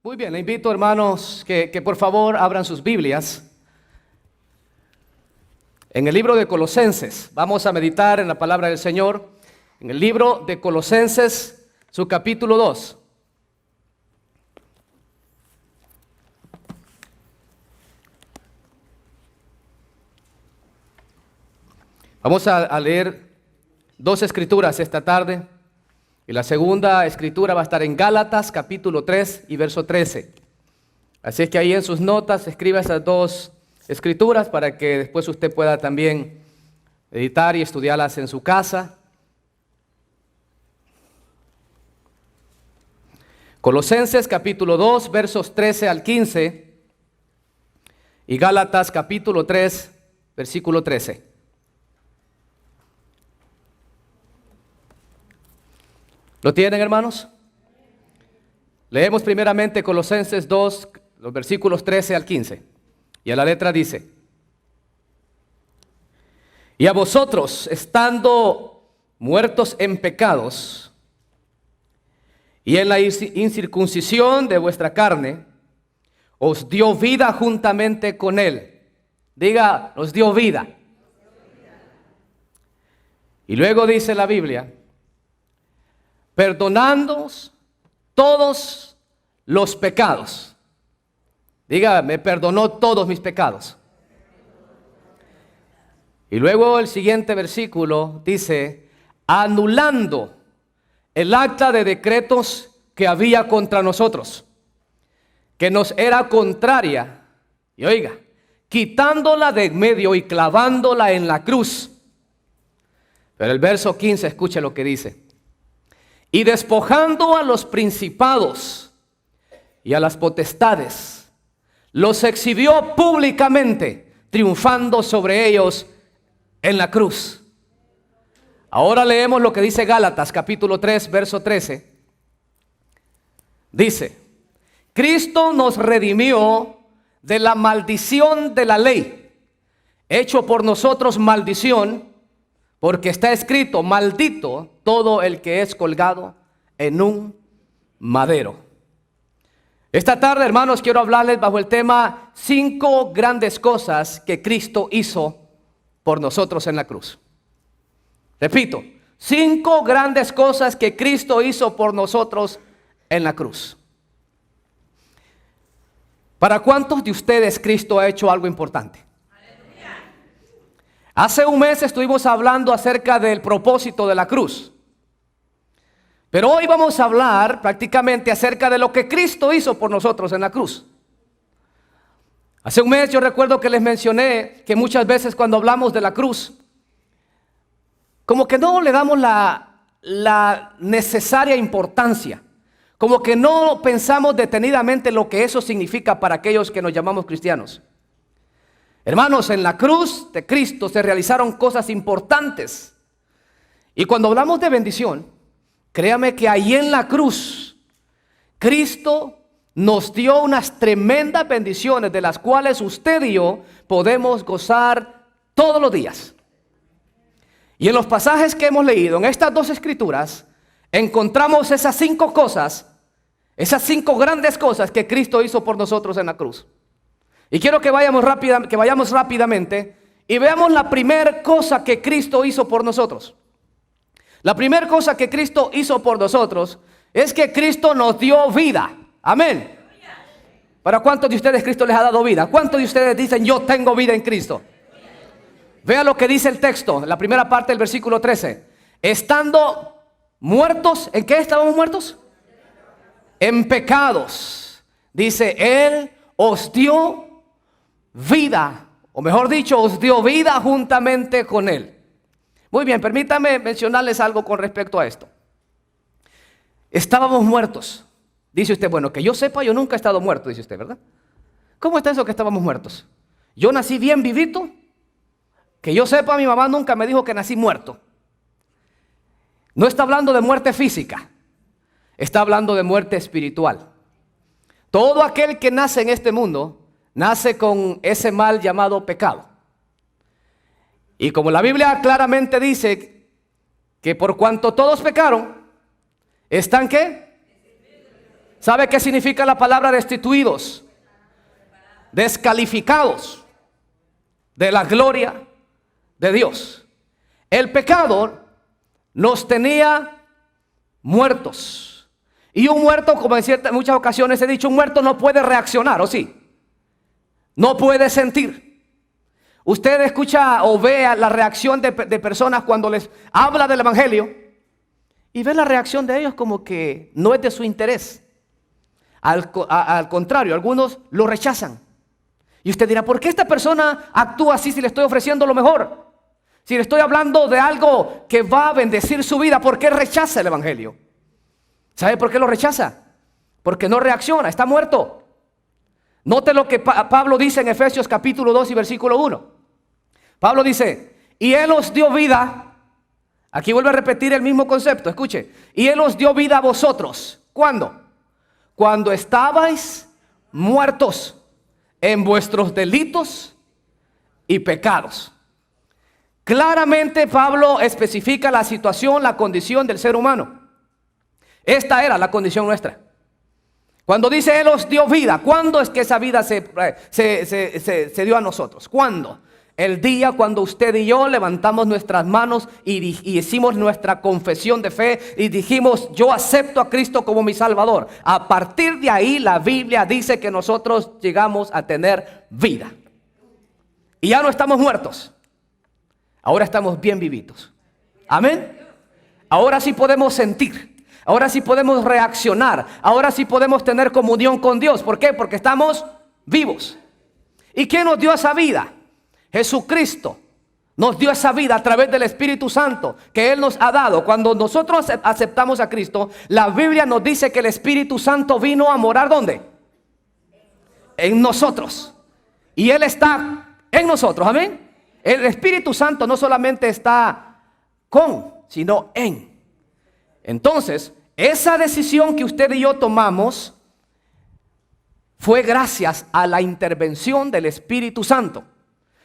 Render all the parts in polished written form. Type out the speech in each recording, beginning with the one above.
Muy bien, le invito, hermanos, que por favor abran sus Biblias en el libro de Colosenses. Vamos a meditar en la palabra del Señor en el libro de Colosenses, su capítulo 2. Vamos a leer dos escrituras esta tarde. Y la segunda escritura va a estar en Gálatas, capítulo 3 y verso 13. Así es que ahí en sus notas escriba esas dos escrituras para que después usted pueda también editar y estudiarlas en su casa. Colosenses, capítulo 2, versos 13 al 15. Y Gálatas, capítulo 3, versículo 13. ¿Lo tienen, hermanos? Leemos primeramente Colosenses 2, los versículos 13 al 15. Y a la letra dice: Y a vosotros, estando muertos en pecados y en la incircuncisión de vuestra carne, os dio vida juntamente con él. Diga, nos dio vida. Y luego dice la Biblia: perdonándoos todos los pecados. Diga, me perdonó todos mis pecados. Y luego el siguiente versículo dice: anulando el acta de decretos que había contra nosotros, que nos era contraria. Y oiga, quitándola de en medio y clavándola en la cruz. Pero el verso 15, escuche lo que dice: y despojando a los principados y a las potestades, los exhibió públicamente, triunfando sobre ellos en la cruz. Ahora leemos lo que dice Gálatas, capítulo 3, verso 13. Dice: Cristo nos redimió de la maldición de la ley, hecho por nosotros maldición, porque está escrito: maldito todo el que es colgado en un madero. Esta tarde, hermanos, quiero hablarles bajo el tema 5 grandes cosas que Cristo hizo por nosotros en la cruz. Repito, 5 grandes cosas que Cristo hizo por nosotros en la cruz. ¿Para cuántos de ustedes Cristo ha hecho algo importante? Hace un mes estuvimos hablando acerca del propósito de la cruz. Pero hoy vamos a hablar prácticamente acerca de lo que Cristo hizo por nosotros en la cruz. Hace un mes yo recuerdo que les mencioné que muchas veces cuando hablamos de la cruz, como que no le damos la necesaria importancia. Como que no pensamos detenidamente lo que eso significa para aquellos que nos llamamos cristianos. Hermanos, en la cruz de Cristo se realizaron cosas importantes. Y cuando hablamos de bendición, créame que ahí en la cruz, Cristo nos dio unas tremendas bendiciones de las cuales usted y yo podemos gozar todos los días. Y en los pasajes que hemos leído, en estas dos escrituras, encontramos esas 5 cosas, esas 5 grandes cosas que Cristo hizo por nosotros en la cruz. Y quiero que vayamos rápidamente y veamos la primera cosa que Cristo hizo por nosotros. La primera cosa que Cristo hizo por nosotros es que Cristo nos dio vida. Amén. ¿Para cuántos de ustedes Cristo les ha dado vida? ¿Cuántos de ustedes dicen yo tengo vida en Cristo? Vea lo que dice el texto, la primera parte del versículo 13. Estando muertos, ¿en qué estábamos muertos? En pecados. Dice, Él os dio vida, o mejor dicho, os dio vida juntamente con Él. Muy bien, permítame mencionarles algo con respecto a esto. Estábamos muertos. Dice usted, bueno, que yo sepa, yo nunca he estado muerto, dice usted, ¿verdad? ¿Cómo está eso que estábamos muertos? Yo nací bien vivito. Que yo sepa, mi mamá nunca me dijo que nací muerto. No está hablando de muerte física, está hablando de muerte espiritual. Todo aquel que nace en este mundo nace con ese mal llamado pecado. Y como la Biblia claramente dice que por cuanto todos pecaron, ¿están qué? ¿Sabe qué significa la palabra destituidos? Descalificados de la gloria de Dios. El pecado nos tenía muertos. Y un muerto, como en muchas ocasiones he dicho, un muerto no puede reaccionar, ¿o sí? No puede sentir. Usted escucha o ve la reacción de personas cuando les habla del evangelio y ve la reacción de ellos como que no es de su interés. Al contrario, algunos lo rechazan. Y usted dirá, ¿por qué esta persona actúa así si le estoy ofreciendo lo mejor? Si le estoy hablando de algo que va a bendecir su vida, ¿por qué rechaza el evangelio? ¿Sabe por qué lo rechaza? Porque no reacciona, está muerto. Note lo que Pablo dice en Efesios capítulo 2 y versículo 1. Pablo dice, y Él os dio vida. Aquí vuelve a repetir el mismo concepto, escuche. Y Él os dio vida a vosotros. ¿Cuándo? Cuando estabais muertos en vuestros delitos y pecados. Claramente Pablo especifica la situación, la condición del ser humano. Esta era la condición nuestra. Cuando dice Él os dio vida, ¿cuándo es que esa vida se dio a nosotros? ¿Cuándo? El día cuando usted y yo levantamos nuestras manos y hicimos nuestra confesión de fe y dijimos, yo acepto a Cristo como mi Salvador. A partir de ahí la Biblia dice que nosotros llegamos a tener vida. Y ya no estamos muertos. Ahora estamos bien vivitos. Amén. Ahora sí podemos sentir. Ahora sí podemos reaccionar. Ahora sí podemos tener comunión con Dios. ¿Por qué? Porque estamos vivos. ¿Y quién nos dio esa vida? Jesucristo nos dio esa vida a través del Espíritu Santo que Él nos ha dado. Cuando nosotros aceptamos a Cristo, la Biblia nos dice que el Espíritu Santo vino a morar ¿dónde? En nosotros. Y Él está en nosotros, amén. El Espíritu Santo no solamente está con, sino en. Entonces, esa decisión que usted y yo tomamos fue gracias a la intervención del Espíritu Santo.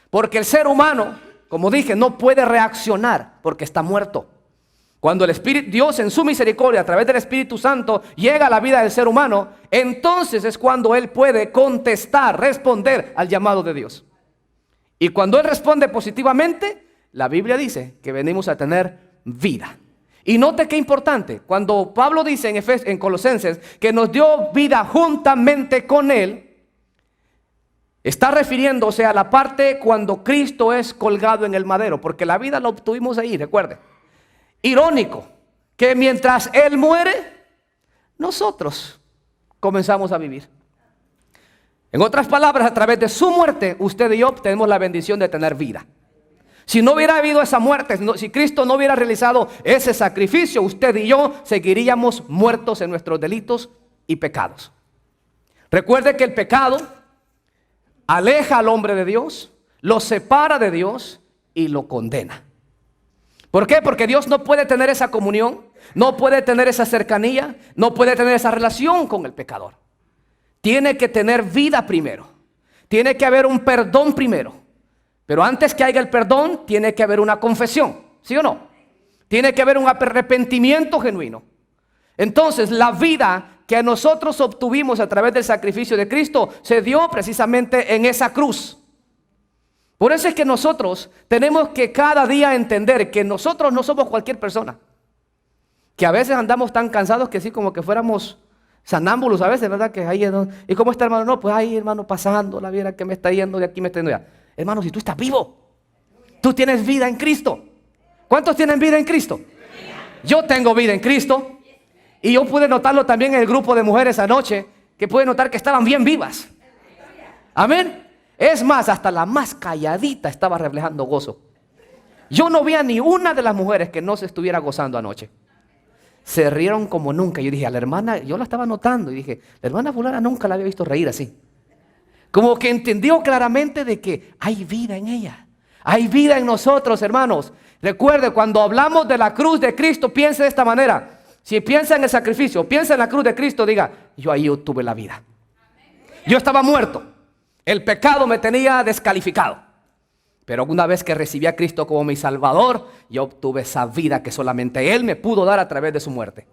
Porque el ser humano, como dije, no puede reaccionar porque está muerto. Cuando el Espíritu, Dios en su misericordia a través del Espíritu Santo llega a la vida del ser humano, entonces es cuando Él puede contestar, responder al llamado de Dios. Y cuando Él responde positivamente, la Biblia dice que venimos a tener vida. Y note qué importante, cuando Pablo dice en Colosenses que nos dio vida juntamente con Él, está refiriéndose a la parte cuando Cristo es colgado en el madero, porque la vida la obtuvimos ahí, recuerde. Irónico, que mientras Él muere, nosotros comenzamos a vivir. En otras palabras, a través de su muerte, usted y yo tenemos la bendición de tener vida. Si no hubiera habido esa muerte, si Cristo no hubiera realizado ese sacrificio, usted y yo seguiríamos muertos en nuestros delitos y pecados. Recuerde que el pecado aleja al hombre de Dios, lo separa de Dios y lo condena. ¿Por qué? Porque Dios no puede tener esa comunión, no puede tener esa cercanía, no puede tener esa relación con el pecador. Tiene que tener vida primero. Tiene que haber un perdón primero. Pero antes que haya el perdón, tiene que haber una confesión. ¿Sí o no? Tiene que haber un arrepentimiento genuino. Entonces, la vida que nosotros obtuvimos a través del sacrificio de Cristo se dio precisamente en esa cruz. Por eso es que nosotros tenemos que cada día entender que nosotros no somos cualquier persona. Que a veces andamos tan cansados que sí, como que fuéramos sanámbulos a veces, ¿verdad? Que ahí, ¿y cómo está, hermano? No, pues ahí, hermano, pasando la vida que me está yendo de aquí, me está yendo ya. Hermano, si tú estás vivo, tú tienes vida en Cristo. ¿Cuántos tienen vida en Cristo? Yo tengo vida en Cristo. Y yo pude notarlo también en el grupo de mujeres anoche, que pude notar que estaban bien vivas. Amén. Es más, hasta la más calladita estaba reflejando gozo. Yo no vi a ni una de las mujeres que no se estuviera gozando anoche. Se rieron como nunca. Yo dije, a la hermana, yo la estaba notando y dije, la hermana fulana nunca la había visto reír así. Como que entendió claramente de que hay vida en ella. Hay vida en nosotros, hermanos. Recuerde, cuando hablamos de la cruz de Cristo, piense de esta manera. Si piensa en el sacrificio, piensa en la cruz de Cristo, diga, yo ahí obtuve la vida. Yo estaba muerto. El pecado me tenía descalificado. Pero una vez que recibí a Cristo como mi Salvador, yo obtuve esa vida que solamente Él me pudo dar a través de su muerte.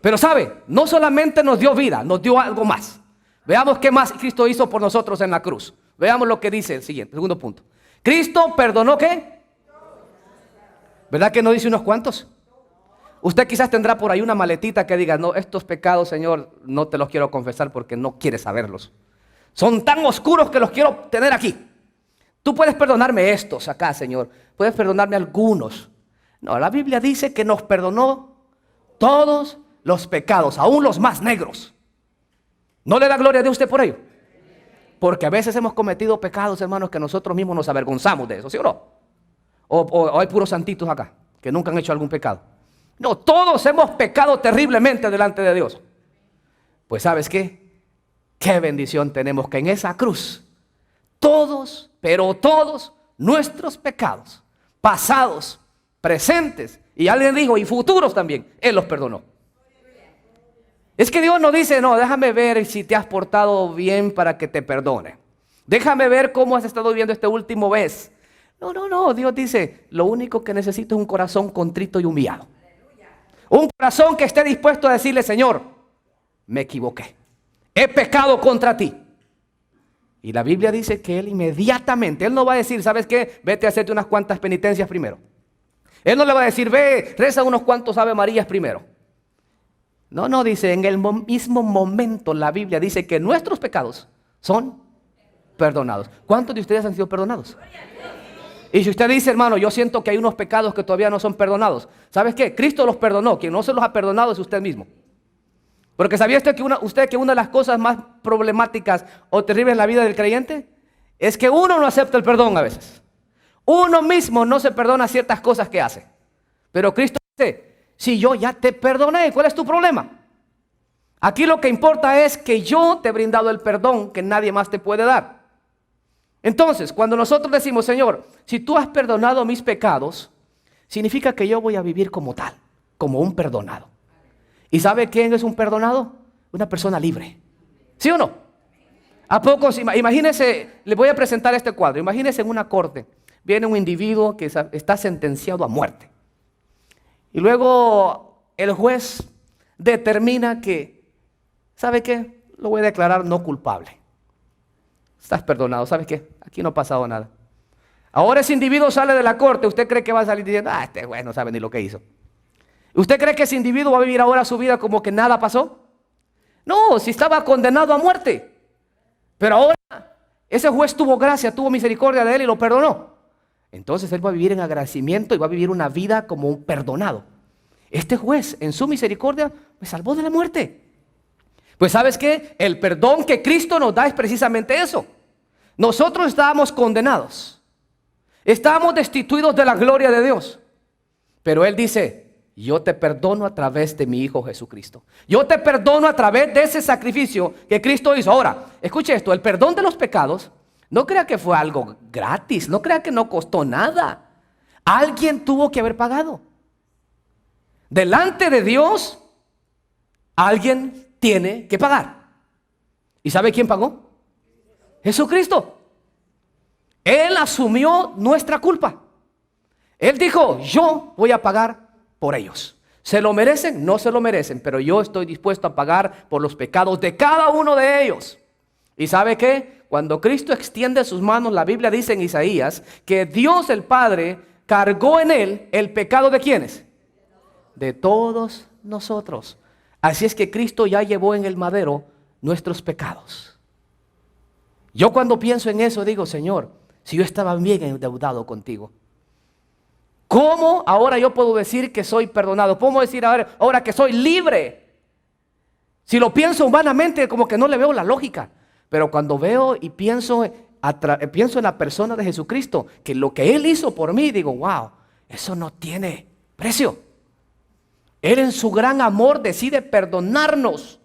Pero sabe, no solamente nos dio vida, nos dio algo más. Veamos qué más Cristo hizo por nosotros en la cruz. Veamos lo que dice el siguiente, segundo punto. Cristo perdonó ¿qué? ¿Verdad que no dice unos cuantos? Usted quizás tendrá por ahí una maletita que diga, no, estos pecados, Señor, no te los quiero confesar porque no quieres saberlos. Son tan oscuros que los quiero tener aquí. Tú puedes perdonarme estos acá, Señor. Puedes perdonarme algunos. No, la Biblia dice que nos perdonó todos los pecados, aún los más negros. ¿No le da gloria a Dios usted por ello? Porque a veces hemos cometido pecados, hermanos, que nosotros mismos nos avergonzamos de eso, ¿sí o no? O hay puros santitos acá, que nunca han hecho algún pecado. No, todos hemos pecado terriblemente delante de Dios. Pues ¿sabes qué? Qué bendición tenemos que en esa cruz, todos, pero todos nuestros pecados, pasados, presentes, y alguien dijo, y futuros también, Él los perdonó. Es que Dios no dice, no, déjame ver si te has portado bien para que te perdone. Déjame ver cómo has estado viviendo este último mes. No, Dios dice, lo único que necesito es un corazón contrito y humillado. Un corazón que esté dispuesto a decirle, Señor, me equivoqué. He pecado contra ti. Y la Biblia dice que Él inmediatamente, Él no va a decir, ¿sabes qué? Vete a hacerte unas cuantas penitencias primero. Él no le va a decir, ve, reza unos cuantos Ave Marías primero. No, dice, en el mismo momento la Biblia dice que nuestros pecados son perdonados. ¿Cuántos de ustedes han sido perdonados? Y si usted dice, hermano, yo siento que hay unos pecados que todavía no son perdonados, ¿sabes qué? Cristo los perdonó, quien no se los ha perdonado es usted mismo. Porque ¿sabía usted que una de las cosas más problemáticas o terribles en la vida del creyente es que uno no acepta el perdón a veces? Uno mismo no se perdona ciertas cosas que hace. Pero Cristo dice, si yo ya te perdoné, ¿cuál es tu problema? Aquí lo que importa es que yo te he brindado el perdón que nadie más te puede dar. Entonces, cuando nosotros decimos, Señor, si tú has perdonado mis pecados, significa que yo voy a vivir como tal, como un perdonado. ¿Y sabe quién es un perdonado? Una persona libre. ¿Sí o no? ¿A poco? Imagínese, le voy a presentar este cuadro. Imagínese en una corte, viene un individuo que está sentenciado a muerte. Y luego el juez determina que, ¿sabe qué? Lo voy a declarar no culpable. Estás perdonado, ¿sabes qué? Aquí no ha pasado nada. Ahora ese individuo sale de la corte, ¿usted cree que va a salir diciendo, este güey no sabe ni lo que hizo? ¿Usted cree que ese individuo va a vivir ahora su vida como que nada pasó? No, si estaba condenado a muerte. Pero ahora ese juez tuvo gracia, tuvo misericordia de él y lo perdonó. Entonces él va a vivir en agradecimiento y va a vivir una vida como un perdonado. Este juez en su misericordia me salvó de la muerte. Pues ¿sabes qué? El perdón que Cristo nos da es precisamente eso. Nosotros estábamos condenados. Estábamos destituidos de la gloria de Dios. Pero Él dice, yo te perdono a través de mi Hijo Jesucristo. Yo te perdono a través de ese sacrificio que Cristo hizo. Ahora, escuche esto, el perdón de los pecados, no crea que fue algo gratis, no crea que no costó nada. Alguien tuvo que haber pagado. Delante de Dios, alguien tiene que pagar. ¿Y sabe quién pagó? Jesucristo. Él asumió nuestra culpa. Él dijo, yo voy a pagar por ellos. ¿Se lo merecen? No se lo merecen, pero yo estoy dispuesto a pagar por los pecados de cada uno de ellos. ¿Y sabe qué? Cuando Cristo extiende sus manos, la Biblia dice en Isaías que Dios el Padre cargó en Él el pecado de ¿quiénes? De todos nosotros. Así es que Cristo ya llevó en el madero nuestros pecados. Yo cuando pienso en eso digo, Señor, si yo estaba bien endeudado contigo, ¿cómo ahora yo puedo decir que soy perdonado? ¿Cómo decir ahora que soy libre? Si lo pienso humanamente, como que no le veo la lógica. Pero cuando veo y pienso en la persona de Jesucristo, que lo que Él hizo por mí, digo, wow, eso no tiene precio. Él en su gran amor decide perdonarnos.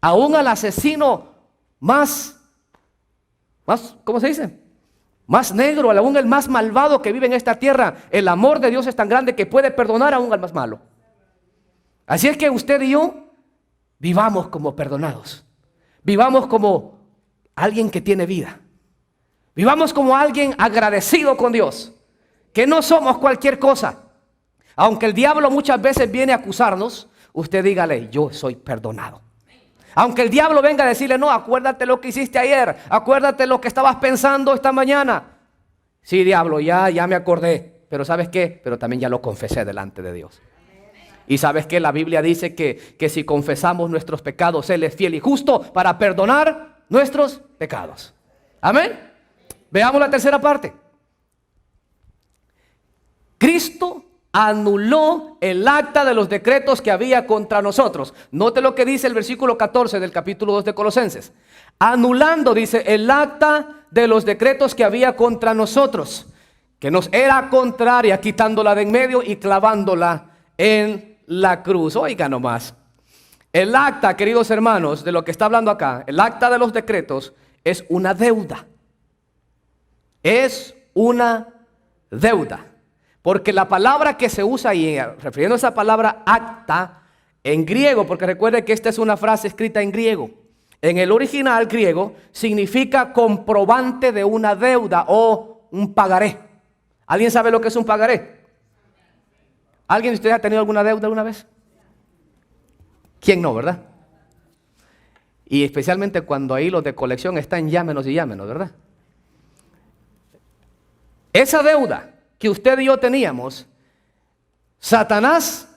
Aún al asesino más, ¿cómo se dice? Más negro, aún el más malvado que vive en esta tierra. El amor de Dios es tan grande que puede perdonar aún al más malo. Así es que usted y yo vivamos como perdonados. Vivamos como alguien que tiene vida. Vivamos como alguien agradecido con Dios. Que no somos cualquier cosa. Aunque el diablo muchas veces viene a acusarnos, usted dígale, yo soy perdonado. Aunque el diablo venga a decirle, no, acuérdate lo que hiciste ayer, acuérdate lo que estabas pensando esta mañana. Sí, diablo, ya me acordé, pero ¿sabes qué? Pero también ya lo confesé delante de Dios. Y ¿sabes qué? La Biblia dice que si confesamos nuestros pecados, Él es fiel y justo para perdonar nuestros pecados. Amén. Veamos la tercera parte. Cristo anuló el acta de los decretos que había contra nosotros. Note lo que dice el versículo 14 del capítulo 2 de Colosenses. Anulando, dice, el acta de los decretos que había contra nosotros, que nos era contraria, quitándola de en medio y clavándola en la cruz. Oiga nomás. El acta, queridos hermanos, de lo que está hablando acá, el acta de los decretos es una deuda. Es una deuda. Porque la palabra que se usa ahí, refiriendo a esa palabra acta, en griego, porque recuerde que esta es una frase escrita en griego. En el original griego significa comprobante de una deuda o un pagaré. ¿Alguien sabe lo que es un pagaré? ¿Alguien de ustedes ha tenido alguna deuda alguna vez? ¿Quién no, verdad? Y especialmente cuando ahí los de colección están llámenos y llámenos, ¿verdad? Esa deuda que usted y yo teníamos, Satanás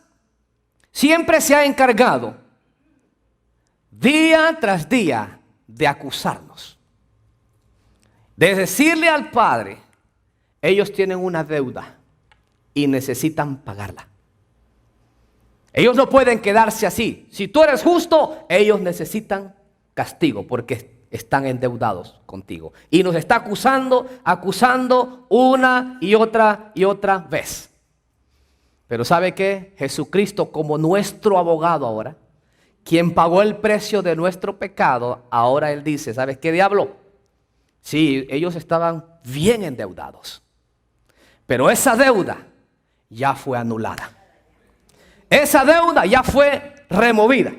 siempre se ha encargado día tras día de acusarnos, de decirle al Padre, ellos tienen una deuda y necesitan pagarla. Ellos no pueden quedarse así. Si tú eres justo, ellos necesitan castigo porque están endeudados contigo. Y nos está acusando una y otra vez. Pero ¿sabe qué? Jesucristo, como nuestro abogado ahora, quien pagó el precio de nuestro pecado, ahora Él dice, ¿sabes qué, diablo? Sí, ellos estaban bien endeudados. Pero esa deuda ya fue anulada. Esa deuda ya fue removida.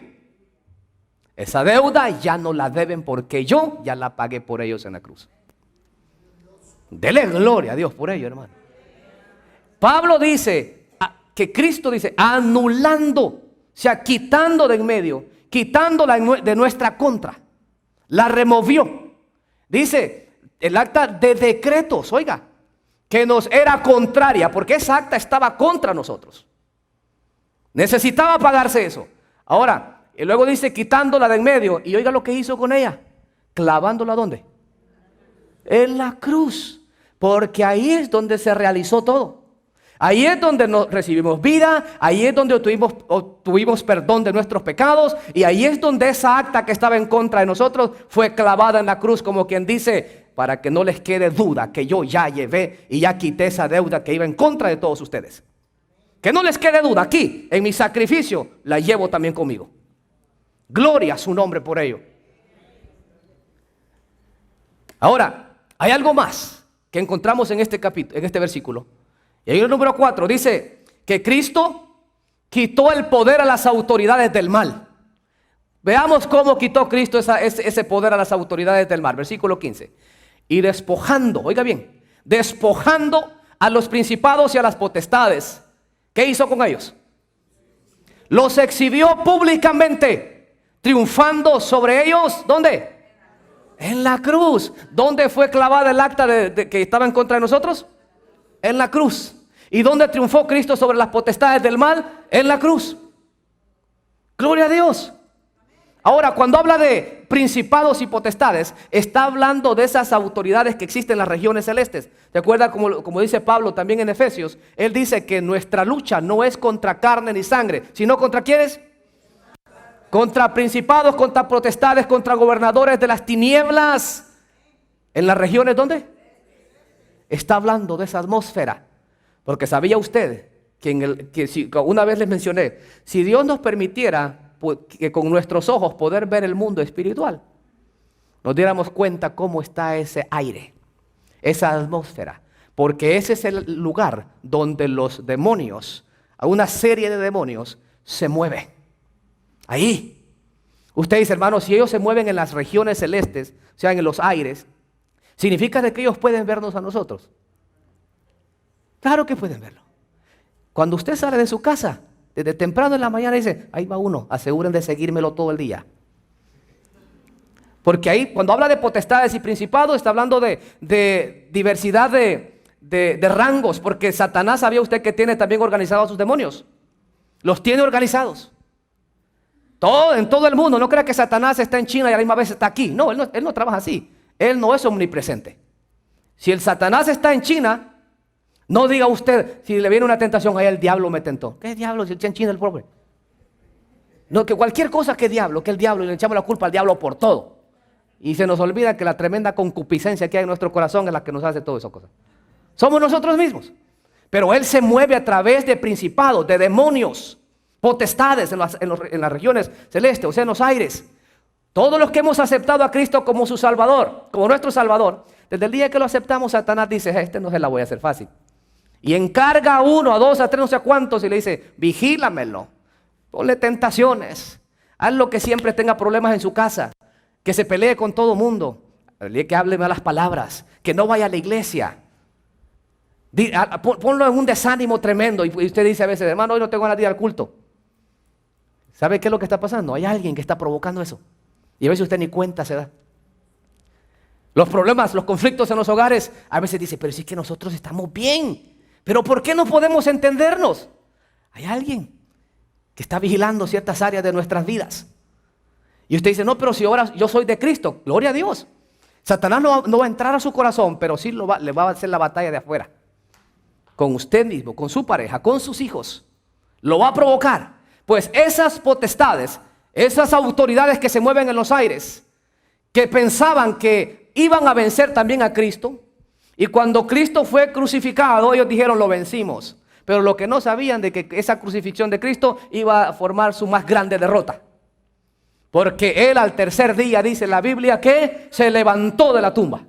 Esa deuda ya no la deben porque yo ya la pagué por ellos en la cruz. Dele gloria a Dios por ello, hermano. Pablo dice que Cristo dice anulando, o sea, quitando de en medio, quitándola de nuestra contra. La removió. Dice el acta de decretos, oiga, que nos era contraria, porque esa acta estaba contra nosotros. Necesitaba pagarse eso. Ahora, y luego dice quitándola de en medio. Y oiga lo que hizo con ella. Clavándola ¿dónde? En la cruz. Porque ahí es donde se realizó todo. Ahí es donde nos recibimos vida. Ahí es donde obtuvimos perdón de nuestros pecados. Y ahí es donde esa acta que estaba en contra de nosotros fue clavada en la cruz, como quien dice, para que no les quede duda que yo ya llevé y ya quité esa deuda que iba en contra de todos ustedes. Que no les quede duda, aquí en mi sacrificio la llevo también conmigo. Gloria a su nombre por ello. Ahora, hay algo más que encontramos en este capítulo, en este versículo. Y en el número 4 dice que Cristo quitó el poder a las autoridades del mal. Veamos cómo quitó Cristo ese poder a las autoridades del mal. Versículo 15. Y despojando, oiga bien, despojando a los principados y a las potestades. ¿Qué hizo con ellos? Los exhibió públicamente, triunfando sobre ellos. ¿Dónde? En la cruz. ¿Dónde fue clavada el acta que estaba en contra de nosotros? En la cruz. ¿Y dónde triunfó Cristo sobre las potestades del mal? En la cruz. Gloria a Dios. Ahora, cuando habla de principados y potestades, está hablando de esas autoridades que existen en las regiones celestes. ¿Te acuerdas como dice Pablo también en Efesios? Él dice que nuestra lucha no es contra carne ni sangre, sino contra ¿quiénes? Contra principados, contra potestades, contra gobernadores de las tinieblas. ¿En las regiones dónde? Está hablando de esa atmósfera. Porque sabía usted que una vez les mencioné, si Dios nos permitiera que con nuestros ojos poder ver el mundo espiritual, nos diéramos cuenta cómo está ese aire, esa atmósfera, porque ese es el lugar donde los demonios, a una serie de demonios, se mueven. Ahí. Usted dice, hermano, si ellos se mueven en las regiones celestes, o sea, en los aires, ¿significa de que ellos pueden vernos a nosotros? Claro que pueden verlo. Cuando usted sale de su casa, Desde temprano en la mañana dice, ahí va uno, aseguren de seguírmelo todo el día. Porque ahí, cuando habla de potestades y principados, está hablando de diversidad de rangos. Porque Satanás, ¿sabía usted que tiene también organizados a sus demonios? Los tiene organizados. En todo el mundo. No crea que Satanás está en China y a la misma vez está aquí. No, él no trabaja así. Él no es omnipresente. Si el Satanás está en China, no diga usted, si le viene una tentación, ahí el diablo me tentó. ¿Qué diablo? Si está en China el pobre. No, que cualquier cosa que el diablo, y le echamos la culpa al diablo por todo. Y se nos olvida que la tremenda concupiscencia que hay en nuestro corazón es la que nos hace todas esas cosas. Somos nosotros mismos. Pero Él se mueve a través de principados, de demonios, potestades en las regiones celestes, o sea, en los aires. Todos los que hemos aceptado a Cristo como su Salvador, como nuestro Salvador, desde el día que lo aceptamos, Satanás dice, este no se la voy a hacer fácil. Y encarga a 1, a 2, a 3, no sé a cuántos, y le dice, vigílamelo, ponle tentaciones, haz lo que siempre tenga problemas en su casa, que se pelee con todo mundo, que hable malas palabras, que no vaya a la iglesia. Ponlo en un desánimo tremendo. Y usted dice a veces, hermano, hoy no tengo ganas de ir al culto. ¿Sabe qué es lo que está pasando? Hay alguien que está provocando eso. Y a veces usted ni cuenta se da. Los problemas, los conflictos en los hogares, a veces dice, pero si es que nosotros estamos bien. Pero ¿por qué no podemos entendernos? Hay alguien que está vigilando ciertas áreas de nuestras vidas. Y usted dice, no, pero si ahora yo soy de Cristo, gloria a Dios. Satanás no va a entrar a su corazón, pero sí le va a hacer la batalla de afuera. Con usted mismo, con su pareja, con sus hijos. Lo va a provocar. Pues esas potestades, esas autoridades que se mueven en los aires, que pensaban que iban a vencer también a Cristo, y cuando Cristo fue crucificado, ellos dijeron, lo vencimos. Pero lo que no sabían de que esa crucifixión de Cristo iba a formar su más grande derrota. Porque Él al tercer día, dice la Biblia, que se levantó de la tumba.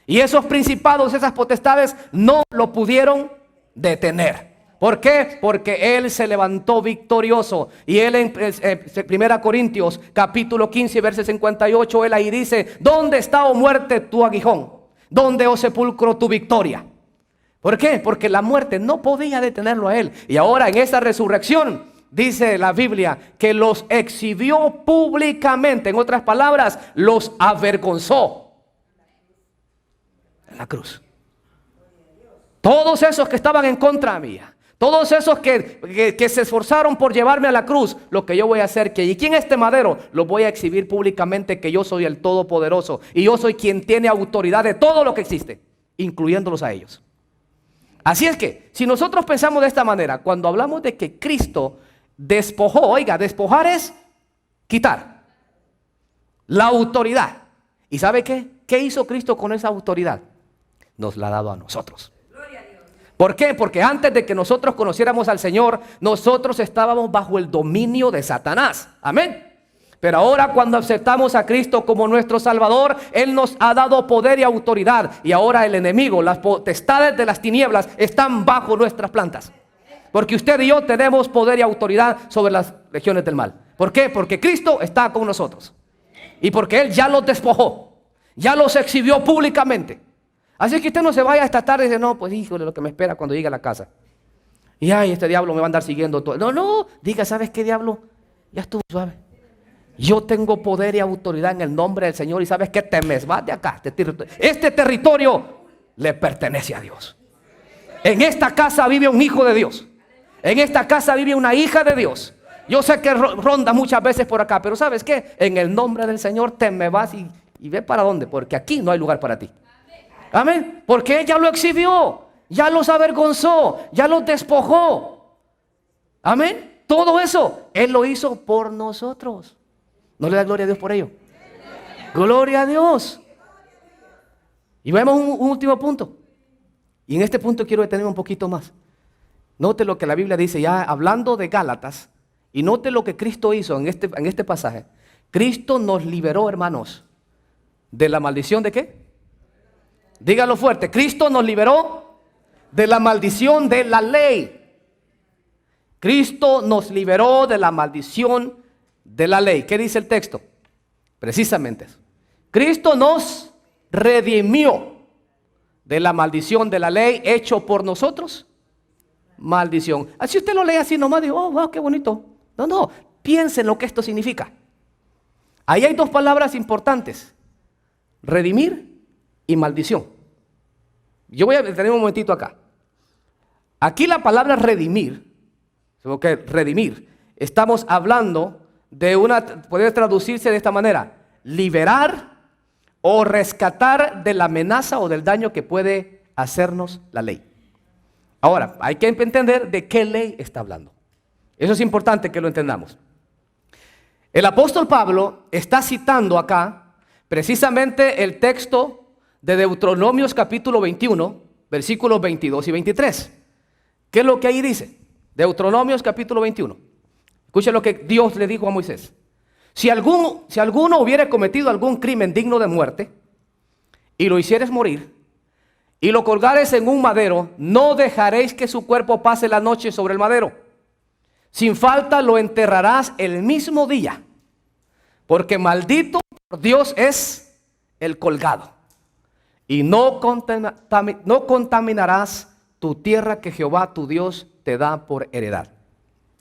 Y esos principados, esas potestades, no lo pudieron detener. ¿Por qué? Porque Él se levantó victorioso. Y Él en 1 Corintios capítulo 15, verso 58, Él ahí dice, ¿dónde está, oh muerte, tu aguijón? ¿Dónde, oh sepulcro, tu victoria? ¿Por qué? Porque la muerte no podía detenerlo a Él. Y ahora en esa resurrección, dice la Biblia, que los exhibió públicamente. En otras palabras, los avergonzó en la cruz. Todos esos que estaban en contra mía, todos esos que se esforzaron por llevarme a la cruz, lo que yo voy a hacer, que aquí en este madero lo voy a exhibir públicamente, que yo soy el Todopoderoso y yo soy quien tiene autoridad de todo lo que existe, incluyéndolos a ellos. Así es que, si nosotros pensamos de esta manera, cuando hablamos de que Cristo despojó, oiga, despojar es quitar la autoridad. ¿Y sabe qué? ¿Qué hizo Cristo con esa autoridad? Nos la ha dado a nosotros. ¿Por qué? Porque antes de que nosotros conociéramos al Señor, nosotros estábamos bajo el dominio de Satanás. Amén. Pero ahora cuando aceptamos a Cristo como nuestro Salvador, Él nos ha dado poder y autoridad. Y ahora el enemigo, las potestades de las tinieblas están bajo nuestras plantas. Porque usted y yo tenemos poder y autoridad sobre las legiones del mal. ¿Por qué? Porque Cristo está con nosotros. Y porque Él ya los despojó. Ya los exhibió públicamente. Así que usted no se vaya esta tarde y dice, no, pues híjole, lo que me espera cuando llegue a la casa. Y ay, este diablo me va a andar siguiendo todo. No, diga, ¿sabes qué, diablo? Ya estuvo suave. Yo tengo poder y autoridad en el nombre del Señor. Y ¿sabes qué? Temes, vas de acá. Este territorio le pertenece a Dios. En esta casa vive un hijo de Dios. En esta casa vive una hija de Dios. Yo sé que ronda muchas veces por acá, pero ¿sabes qué? En el nombre del Señor te me vas y ve para dónde, porque aquí no hay lugar para ti. Amén. Porque ella lo exhibió, ya los avergonzó, ya los despojó. Amén. Todo eso Él lo hizo por nosotros. ¿No le da gloria a Dios por ello? Gloria a Dios. Y vemos un último punto. Y en este punto quiero detenerme un poquito más. Note lo que la Biblia dice, ya hablando de Gálatas, y note lo que Cristo hizo en este pasaje. Cristo nos liberó, hermanos, de la maldición de ¿qué? Dígalo fuerte. Cristo nos liberó de la maldición de la ley. Cristo nos liberó de la maldición de la ley. ¿Qué dice el texto? Precisamente eso. Cristo nos redimió de la maldición de la ley hecho por nosotros maldición. Así usted lo lee así nomás, digo, oh, wow, qué bonito. No, no, piense en lo que esto significa. Ahí hay dos palabras importantes: redimir y maldición. Yo voy a detener un momentito acá. Aquí la palabra redimir, porque redimir, estamos hablando de puede traducirse de esta manera: liberar o rescatar de la amenaza o del daño que puede hacernos la ley. Ahora, hay que entender de qué ley está hablando. Eso es importante que lo entendamos. El apóstol Pablo está citando acá precisamente el texto de Deuteronomios capítulo 21, versículos 22 y 23. ¿Qué es lo que ahí dice? Deuteronomios capítulo 21. Escuchen lo que Dios le dijo a Moisés. Si alguno hubiere cometido algún crimen digno de muerte y lo hicieres morir y lo colgares en un madero, no dejaréis que su cuerpo pase la noche sobre el madero. Sin falta lo enterrarás el mismo día, porque maldito por Dios es el colgado. Y no contaminarás tu tierra que Jehová tu Dios te da por heredad.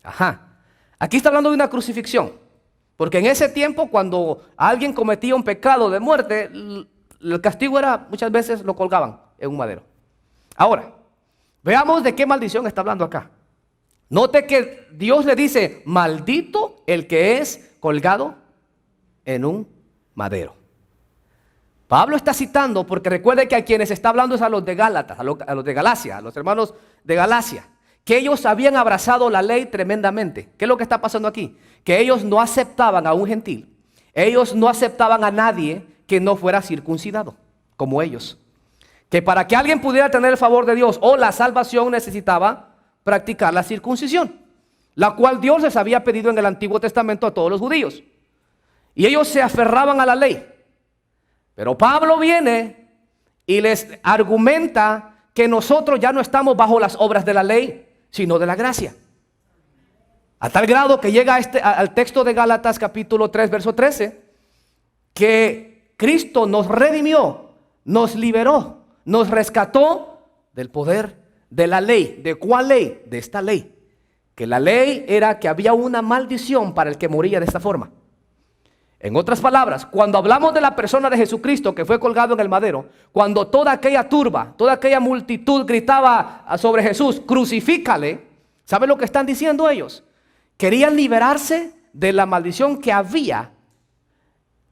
Ajá. Aquí está hablando de una crucifixión, porque en ese tiempo cuando alguien cometía un pecado de muerte, el castigo era, muchas veces lo colgaban en un madero. Ahora, veamos de qué maldición está hablando acá. Note que Dios le dice: maldito el que es colgado en un madero. Pablo está citando, porque recuerde que a quienes está hablando es a los de Gálatas, a los de Galacia, a los hermanos de Galacia, que ellos habían abrazado la ley tremendamente. ¿Qué es lo que está pasando aquí? Que ellos no aceptaban a un gentil, ellos no aceptaban a nadie que no fuera circuncidado, como ellos. Que para que alguien pudiera tener el favor de Dios o la salvación necesitaba practicar la circuncisión, la cual Dios les había pedido en el Antiguo Testamento a todos los judíos. Y ellos se aferraban a la ley. Pero Pablo viene y les argumenta que nosotros ya no estamos bajo las obras de la ley, sino de la gracia. A tal grado que llega al texto de Gálatas capítulo 3, verso 13, que Cristo nos redimió, nos liberó, nos rescató del poder de la ley. ¿De cuál ley? De esta ley. Que la ley era que había una maldición para el que moría de esta forma. En otras palabras, cuando hablamos de la persona de Jesucristo que fue colgado en el madero, cuando toda aquella turba, toda aquella multitud gritaba sobre Jesús: crucifícale, ¿sabe lo que están diciendo ellos? Querían liberarse de la maldición que había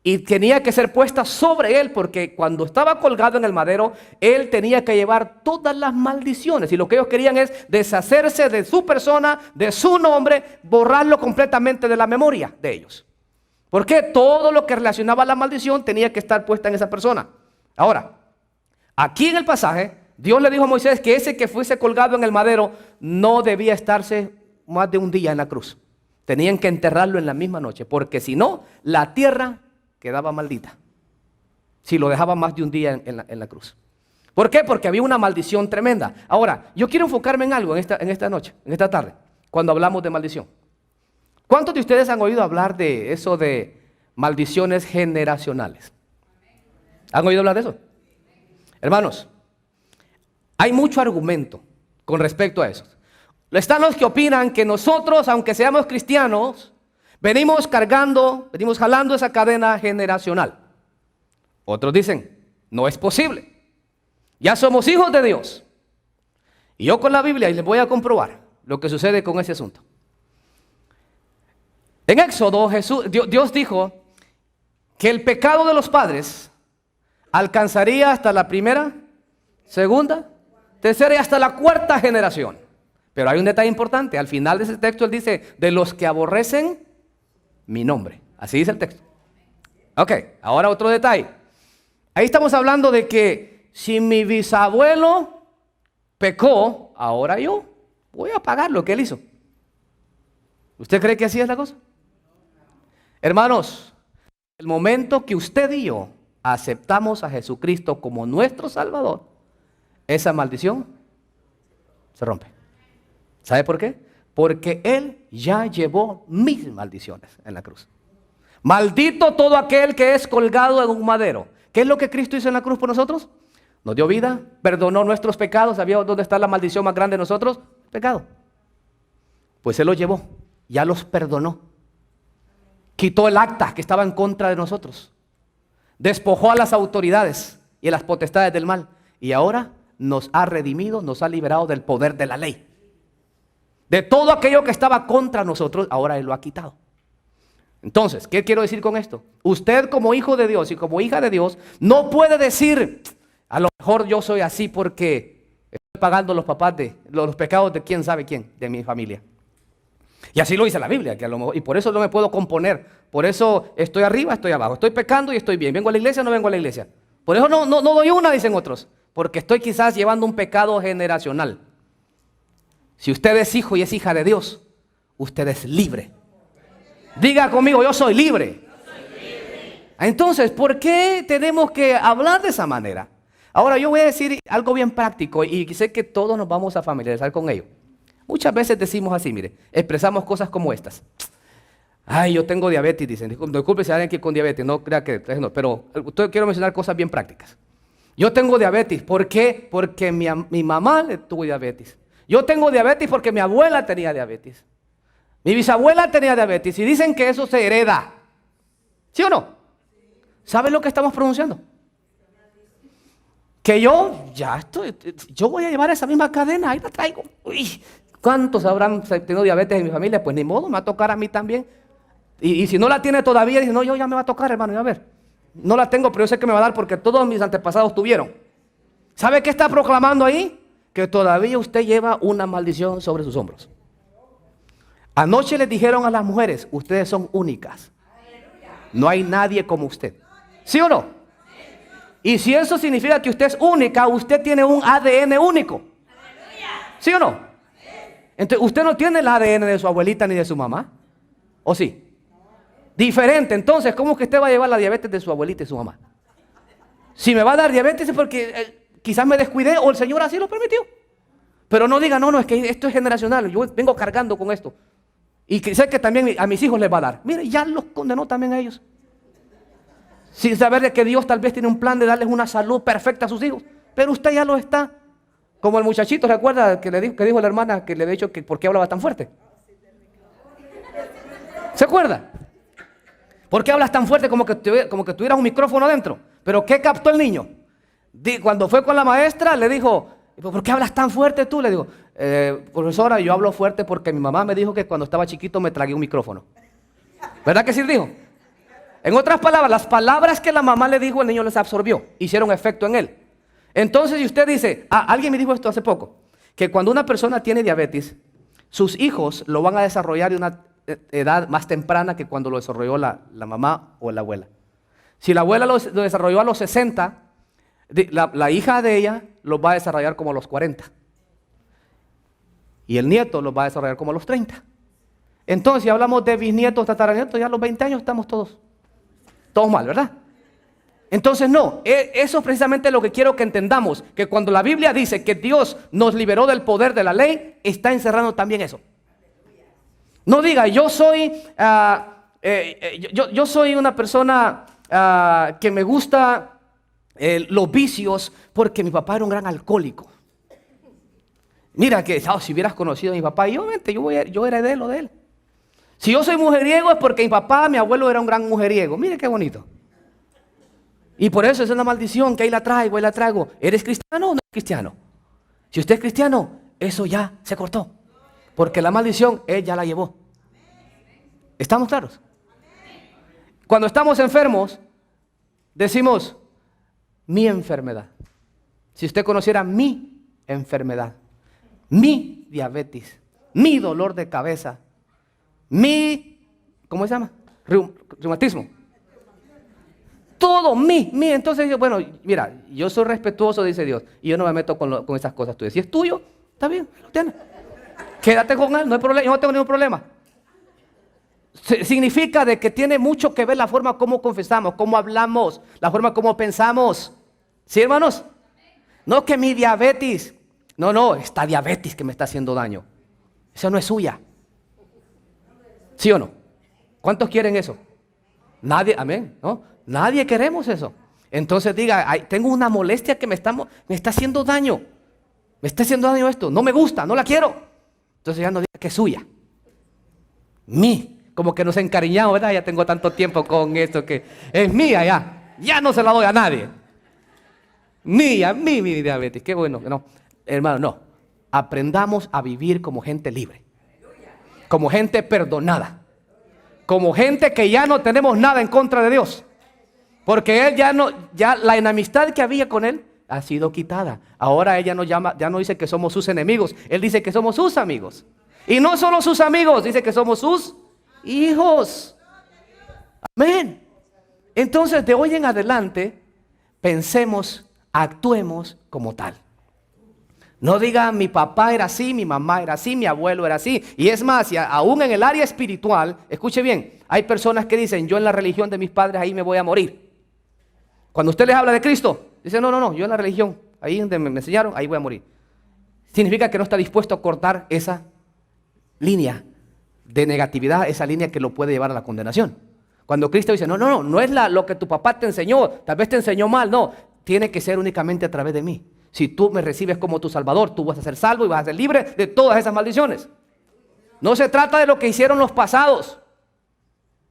y tenía que ser puesta sobre él, porque cuando estaba colgado en el madero, él tenía que llevar todas las maldiciones. Y lo que ellos querían es deshacerse de su persona, de su nombre, borrarlo completamente de la memoria de ellos. Porque todo lo que relacionaba a la maldición tenía que estar puesta en esa persona. Ahora, aquí en el pasaje, Dios le dijo a Moisés que ese que fuese colgado en el madero no debía estarse más de un día en la cruz. Tenían que enterrarlo en la misma noche, porque si no, la tierra quedaba maldita si lo dejaba más de un día en la cruz. ¿Por qué? Porque había una maldición tremenda. Ahora, yo quiero enfocarme en algo en esta noche, en esta tarde, cuando hablamos de maldición. ¿Cuántos de ustedes han oído hablar de eso de maldiciones generacionales? ¿Han oído hablar de eso? Hermanos, hay mucho argumento con respecto a eso. Están los que opinan que nosotros, aunque seamos cristianos, venimos jalando esa cadena generacional. Otros dicen: no es posible, ya somos hijos de Dios. Y yo con la Biblia les voy a comprobar lo que sucede con ese asunto. En Éxodo, Dios dijo que el pecado de los padres alcanzaría hasta la primera, segunda, tercera y hasta la cuarta generación. Pero hay un detalle importante. Al final de ese texto él dice: de los que aborrecen mi nombre. Así dice el texto. Ok, ahora otro detalle. Ahí estamos hablando de que si mi bisabuelo pecó, ahora yo voy a pagar lo que él hizo. ¿Usted cree que así es la cosa? Hermanos, el momento que usted y yo aceptamos a Jesucristo como nuestro Salvador, esa maldición se rompe. ¿Sabe por qué? Porque Él ya llevó mis maldiciones en la cruz. Maldito todo aquel que es colgado en un madero. ¿Qué es lo que Cristo hizo en la cruz por nosotros? Nos dio vida, perdonó nuestros pecados. ¿Sabía dónde está la maldición más grande de nosotros? pecado. Pues Él los llevó, ya los perdonó. Quitó el acta que estaba en contra de nosotros. Despojó a las autoridades y a las potestades del mal. Y ahora nos ha redimido, nos ha liberado del poder de la ley. De todo aquello que estaba contra nosotros, ahora Él lo ha quitado. Entonces, ¿qué quiero decir con esto? Usted como hijo de Dios y como hija de Dios, no puede decir, a lo mejor yo soy así porque estoy pagando los pecados de quién sabe quién, de mi familia. Y así lo dice la Biblia, que a lo mejor, y por eso no me puedo componer. Por eso estoy arriba, estoy abajo, estoy pecando y estoy bien. ¿Vengo a la iglesia o no vengo a la iglesia? Por eso no doy una, dicen otros. Porque estoy quizás llevando un pecado generacional. Si usted es hijo y es hija de Dios, usted es libre. Diga conmigo, yo soy libre. Entonces, ¿por qué tenemos que hablar de esa manera? Ahora yo voy a decir algo bien práctico y sé que todos nos vamos a familiarizar con ello. Muchas veces decimos así, mire, expresamos cosas como estas. Ay, yo tengo diabetes, dicen. Disculpe si hay alguien que con diabetes, no crea que no, pero quiero mencionar cosas bien prácticas. Yo tengo diabetes, ¿por qué? Porque mi mamá le tuvo diabetes. Yo tengo diabetes porque mi abuela tenía diabetes. Mi bisabuela tenía diabetes y dicen que eso se hereda. ¿Sí o no? ¿Saben lo que estamos pronunciando? Que yo voy a llevar esa misma cadena, ahí la traigo. Uy, ¿cuántos habrán tenido diabetes en mi familia? Pues ni modo, me va a tocar a mí también. Y si no la tiene todavía, dice, no, yo ya me va a tocar, hermano, ya a ver. No la tengo, pero yo sé que me va a dar porque todos mis antepasados tuvieron. ¿Sabe qué está proclamando ahí? Que todavía usted lleva una maldición sobre sus hombros. Anoche les dijeron a las mujeres, ustedes son únicas. No hay nadie como usted. ¿Sí o no? Y si eso significa que usted es única, usted tiene un ADN único. ¿Sí o no? Entonces, usted no tiene el ADN de su abuelita ni de su mamá. ¿O sí? Diferente. Entonces, ¿cómo es que usted va a llevar la diabetes de su abuelita y su mamá? Si me va a dar diabetes es porque quizás me descuidé o el Señor así lo permitió. Pero no diga, no, es que esto es generacional. Yo vengo cargando con esto. Y que sé que también a mis hijos les va a dar. Mire, ya los condenó también a ellos. Sin saber de que Dios tal vez tiene un plan de darles una salud perfecta a sus hijos. Pero usted ya lo está. Como el muchachito, ¿recuerda que dijo la hermana que le había dicho que por qué hablaba tan fuerte? ¿Se acuerda? ¿Por qué hablas tan fuerte como que tuvieras un micrófono adentro? ¿Pero qué captó el niño? Cuando fue con la maestra le dijo, ¿por qué hablas tan fuerte tú? Le digo, profesora, yo hablo fuerte porque mi mamá me dijo que cuando estaba chiquito me tragué un micrófono. ¿Verdad que sí dijo? En otras palabras, las palabras que la mamá le dijo, el niño les absorbió, hicieron efecto en él. Entonces, si usted dice, alguien me dijo esto hace poco, que cuando una persona tiene diabetes, sus hijos lo van a desarrollar de una edad más temprana que cuando lo desarrolló la mamá o la abuela. Si la abuela lo desarrolló a los 60, la hija de ella lo va a desarrollar como a los 40. Y el nieto lo va a desarrollar como a los 30. Entonces, si hablamos de bisnietos, tataranietos, ya a los 20 años estamos todos mal, ¿verdad? Entonces no, eso es precisamente lo que quiero que entendamos, que cuando la Biblia dice que Dios nos liberó del poder de la ley, está encerrando también eso. No diga, yo soy una persona que me gusta los vicios porque mi papá era un gran alcohólico. Mira que si hubieras conocido a mi papá, yo heredé lo de él. Si yo soy mujeriego es porque mi abuelo era un gran mujeriego. Mire qué bonito. Y por eso es una maldición que ahí la traigo. ¿Eres cristiano o no eres cristiano? Si usted es cristiano, eso ya se cortó. Porque la maldición él ya la llevó. ¿Estamos claros? Cuando estamos enfermos, decimos, mi enfermedad. Si usted conociera mi enfermedad, mi diabetes, mi dolor de cabeza, ¿cómo se llama? Reumatismo. Todo entonces, bueno, mira, yo soy respetuoso, dice Dios, y yo no me meto con esas cosas tuyas. Si es tuyo, está bien, lo tienes. Quédate con él, no hay problema, yo no tengo ningún problema. Significa de que tiene mucho que ver la forma como confesamos, cómo hablamos, la forma como pensamos. ¿Sí, hermanos? No que mi diabetes, no, esta diabetes que me está haciendo daño. Esa no es suya. ¿Sí o no? ¿Cuántos quieren eso? Nadie, amén, ¿no? Nadie queremos eso. Entonces diga, tengo una molestia que me está haciendo daño. Me está haciendo daño esto, no me gusta, no la quiero. Entonces ya no diga que es suya. Como que nos encariñamos, ¿verdad? Ya tengo tanto tiempo con esto que es mía ya. Ya no se la doy a nadie. Mía, mi diabetes. Qué bueno. No, hermano, no. Aprendamos a vivir como gente libre. Como gente perdonada. Como gente que ya no tenemos nada en contra de Dios. Porque Él ya la enemistad que había con Él ha sido quitada. Ahora ella nos llama, ya no dice que somos sus enemigos. Él dice que somos sus amigos. Y no solo sus amigos, dice que somos sus hijos. Amén. Entonces de hoy en adelante pensemos, actuemos como tal. No digan mi papá era así, mi mamá era así, mi abuelo era así. Y es más, y aún en el área espiritual, escuche bien, hay personas que dicen yo en la religión de mis padres ahí me voy a morir. Cuando usted les habla de Cristo, dice no, yo en la religión, ahí donde me enseñaron, ahí voy a morir. Significa que no está dispuesto a cortar esa línea de negatividad, esa línea que lo puede llevar a la condenación. Cuando Cristo dice, no es lo que tu papá te enseñó, tal vez te enseñó mal, no, tiene que ser únicamente a través de mí. Si tú me recibes como tu Salvador, tú vas a ser salvo y vas a ser libre de todas esas maldiciones. No se trata de lo que hicieron los pasados.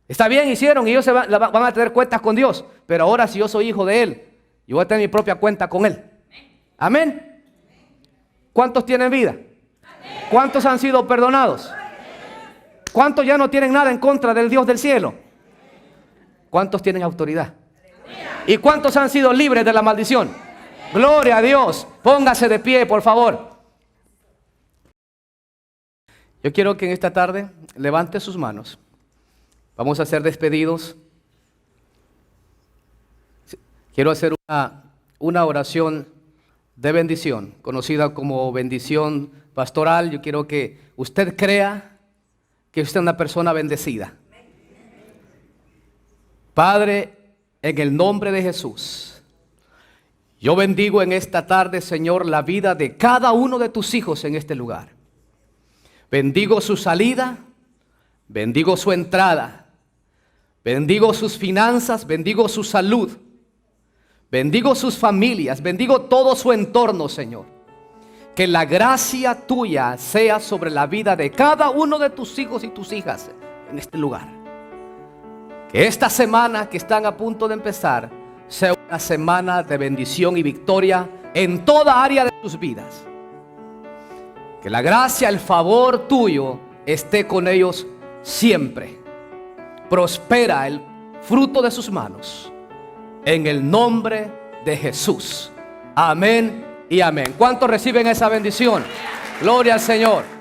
Está bien, hicieron y ellos van a tener cuentas con Dios, pero ahora si yo soy hijo de Él, yo voy a tener mi propia cuenta con Él. Amén. ¿Cuántos tienen vida? ¿Cuántos han sido perdonados? ¿Cuántos ya no tienen nada en contra del Dios del cielo? ¿Cuántos tienen autoridad? ¿Y cuántos han sido libres de la maldición? Gloria a Dios. Póngase de pie, por favor. Yo quiero que en esta tarde levante sus manos. Vamos a ser despedidos. Quiero hacer una oración de bendición, conocida como bendición pastoral. Yo quiero que usted crea que usted es una persona bendecida. Padre, en el nombre de Jesús, yo bendigo en esta tarde, Señor, la vida de cada uno de tus hijos en este lugar. Bendigo su salida, bendigo su entrada, bendigo sus finanzas, bendigo su salud, bendigo sus familias, bendigo todo su entorno, Señor. Que la gracia tuya sea sobre la vida de cada uno de tus hijos y tus hijas en este lugar. Que esta semana que están a punto de empezar sea una semana de bendición y victoria en toda área de tus vidas. Que la gracia, el favor tuyo esté con ellos siempre. Prospera el fruto de sus manos. En el nombre de Jesús. Amén y amén. ¿Cuántos reciben esa bendición? Gloria al Señor.